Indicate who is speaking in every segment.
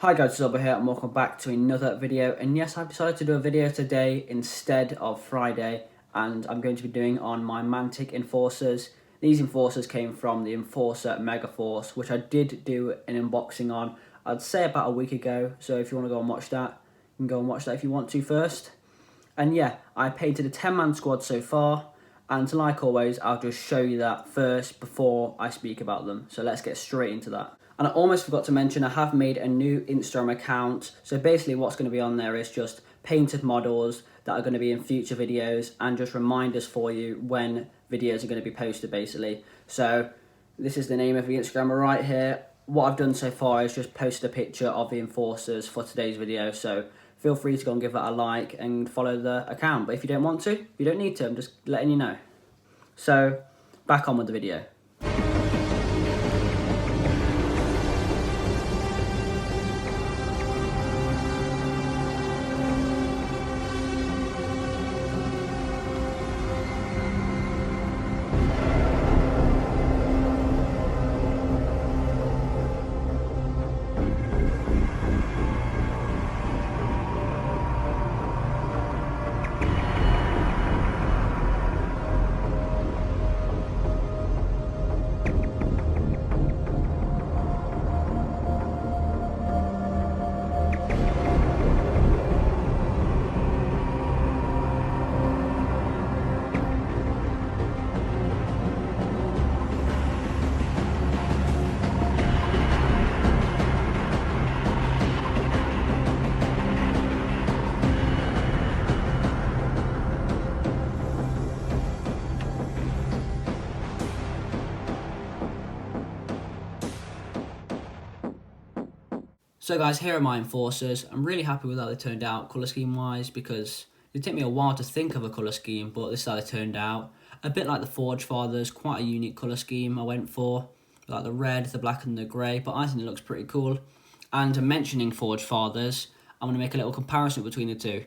Speaker 1: Hi guys, Silver here and welcome back to another video. And yes, I've decided to do a video today instead of Friday, and I'm going to be doing on my Mantic Enforcers. These Enforcers came from the Enforcer Megaforce, which I did do an unboxing on, I'd say about a week ago. So if you want to go and watch that, you can go and watch that if you want to first. And yeah, I painted a 10-man squad so far, and like always, I'll just show you that first before I speak about them. So let's get straight into that. And I almost forgot to mention, I have made a new Instagram account. So basically what's going to be on there is just painted models that are going to be in future videos and just reminders for you when videos are going to be posted basically. So this is the name of the Instagram right here. What I've done so far is just post a picture of the Enforcers for today's video. So feel free to go and give that a like and follow the account. But if you don't want to, you don't need to, I'm just letting you know. So back on with the video. So guys, here are my Enforcers. I'm really happy with how they turned out colour scheme wise, because it took me a while to think of a colour scheme, but this is how they turned out. A bit like the Forge Fathers, quite a unique colour scheme I went for. Like the red, the black and the grey, but I think it looks pretty cool. And mentioning Forge Fathers, I'm going to make a little comparison between the two.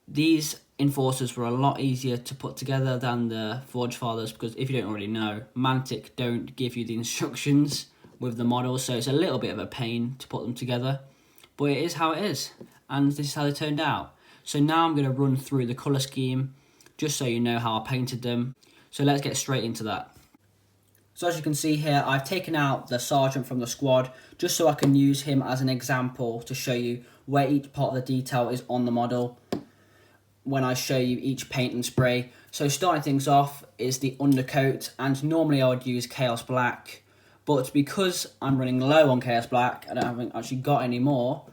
Speaker 1: These Enforcers were a lot easier to put together than the Forge Fathers, because if you don't already know, Mantic don't give you the instructions with the models, so it's a little bit of a pain to put them together, but it is how it is, and this is how they turned out. So now I'm going to run through the colour scheme just so you know how I painted them. So let's get straight into that. So as you can see here, I've taken out the sergeant from the squad just so I can use him as an example to show you where each part of the detail is on the model when I show you each paint and spray. So starting things off is the undercoat, and normally I would use Chaos Black, but because I'm running low on Chaos Black and I haven't actually got any more,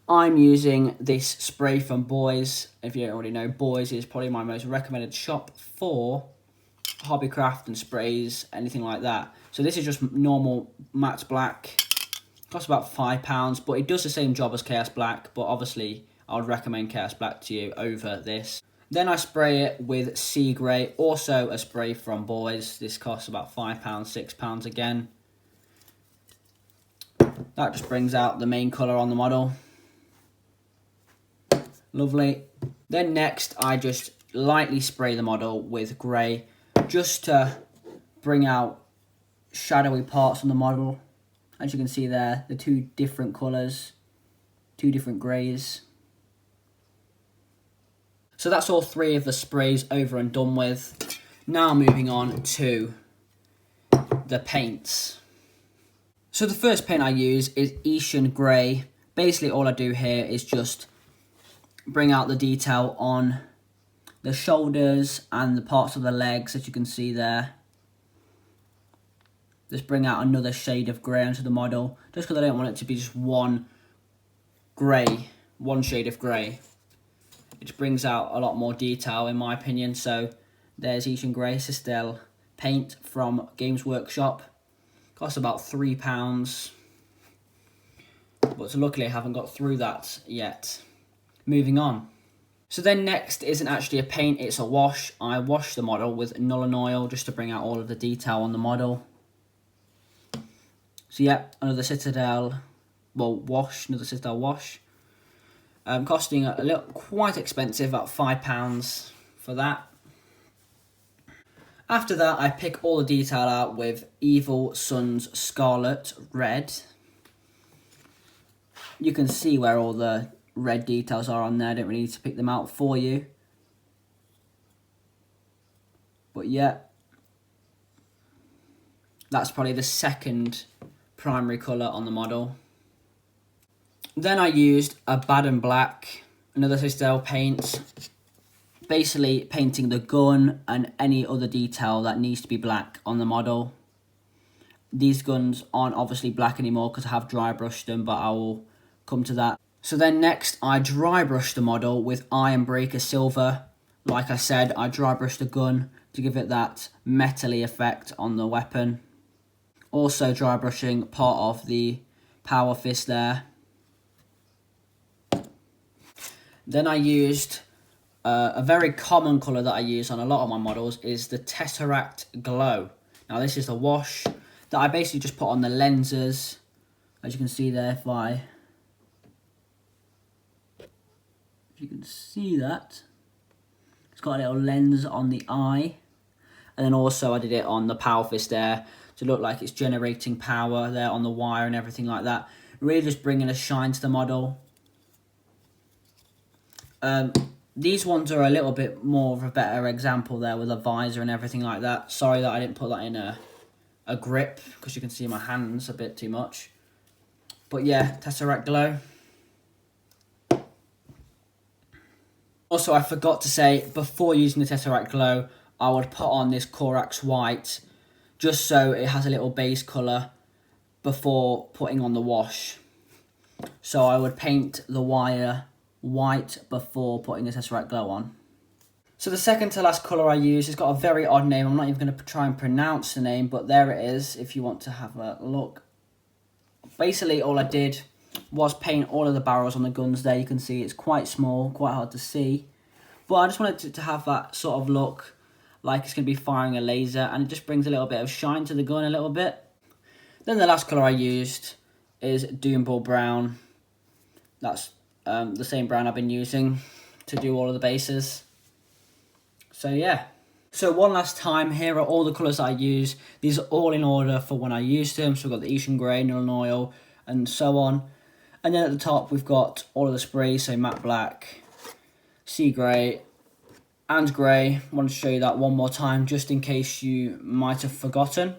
Speaker 1: I'm using this spray from Boys. If you don't already know, Boys is probably my most recommended shop for hobbycraft and sprays, anything like that. So this is just normal matte black. Costs about £5, but it does the same job as Chaos Black, but obviously I would recommend Chaos Black to you over this. Then I spray it with Sea Grey, also a spray from Boys. This costs about £5, £6 again. That just brings out the main colour on the model. Lovely. Then next I just lightly spray the model with grey, just to bring out shadowy parts on the model. As you can see there, the two different colours, two different greys. So that's all three of the sprays over and done with. Now moving on to the paints. So the first paint I use is Etian Grey. Basically all I do here is just bring out the detail on the shoulders and the parts of the legs, as you can see there. Just bring out another shade of grey onto the model, just because I don't want it to be just one grey, one shade of grey. It brings out a lot more detail in my opinion. So there's Etian Grey Sistel paint from Games Workshop. Costs about £3, but luckily I haven't got through that yet. Moving on. So then next isn't actually a paint, it's a wash. I wash the model with Nuln Oil just to bring out all of the detail on the model. So yeah, another Citadel, well, wash, another Citadel wash. Costing a little, quite expensive, about £5 for that. After that, I pick all the detail out with Evil Sun's Scarlet Red. You can see where all the red details are on there. I don't really need to pick them out for you. But yeah, that's probably the second primary colour on the model. Then I used a Baden Black, another Sistel paint, basically painting the gun and any other detail that needs to be black on the model. These guns aren't obviously black anymore because I have dry brushed them, but I will come to that. So then next I dry brushed the model with Iron Breaker Silver. Like I said, I dry brushed the gun to give it that metally effect on the weapon. Also dry brushing part of the power fist there. Then I used a very common colour that I use on a lot of my models is the Tesseract Glow. Now this is the wash that I basically just put on the lenses. As you can see there, if you can see that, it's got a little lens on the eye. And then also I did it on the power fist there to look like it's generating power there on the wire and everything like that. Really just bringing a shine to the model. These ones are a little bit more of a better example there with a visor and everything like that. Sorry that I didn't put that in a grip because you can see my hands a bit too much. But yeah, Tesseract Glow. Also, I forgot to say, before using the Tesseract Glow, I would put on this Corax White, just so it has a little base colour before putting on the wash. So I would paint the wire white before putting the Tesseract Glow on. So the second to last colour I use has got a very odd name. I'm not even going to try and pronounce the name, but there it is if you want to have a look. Basically, all I did was paint all of the barrels on the guns there. You can see it's quite small, quite hard to see. But I just wanted to have that sort of look like it's going to be firing a laser, and it just brings a little bit of shine to the gun a little bit. Then the last colour I used is Doomball Brown. That's the same brown I've been using to do all of the bases. So yeah. So one last time, here are all the colours that I use. These are all in order for when I used them. So we've got the Etienne Grey, Nuln Oil, and so on. And then at the top we've got all of the sprays, so matte black, sea grey, and grey. I wanted to show you that one more time just in case you might have forgotten.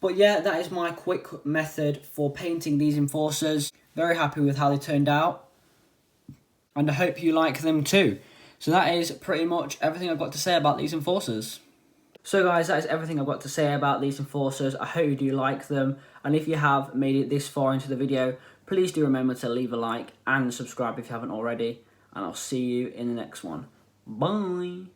Speaker 1: But yeah, that is my quick method for painting these Enforcers. Very happy with how they turned out, and I hope you like them too. So that is pretty much everything I've got to say about these Enforcers. So guys, that is everything I've got to say about these Enforcers. I hope you do like them, and if you have made it this far into the video, please do remember to leave a like and subscribe if you haven't already, and I'll see you in the next one. Bye!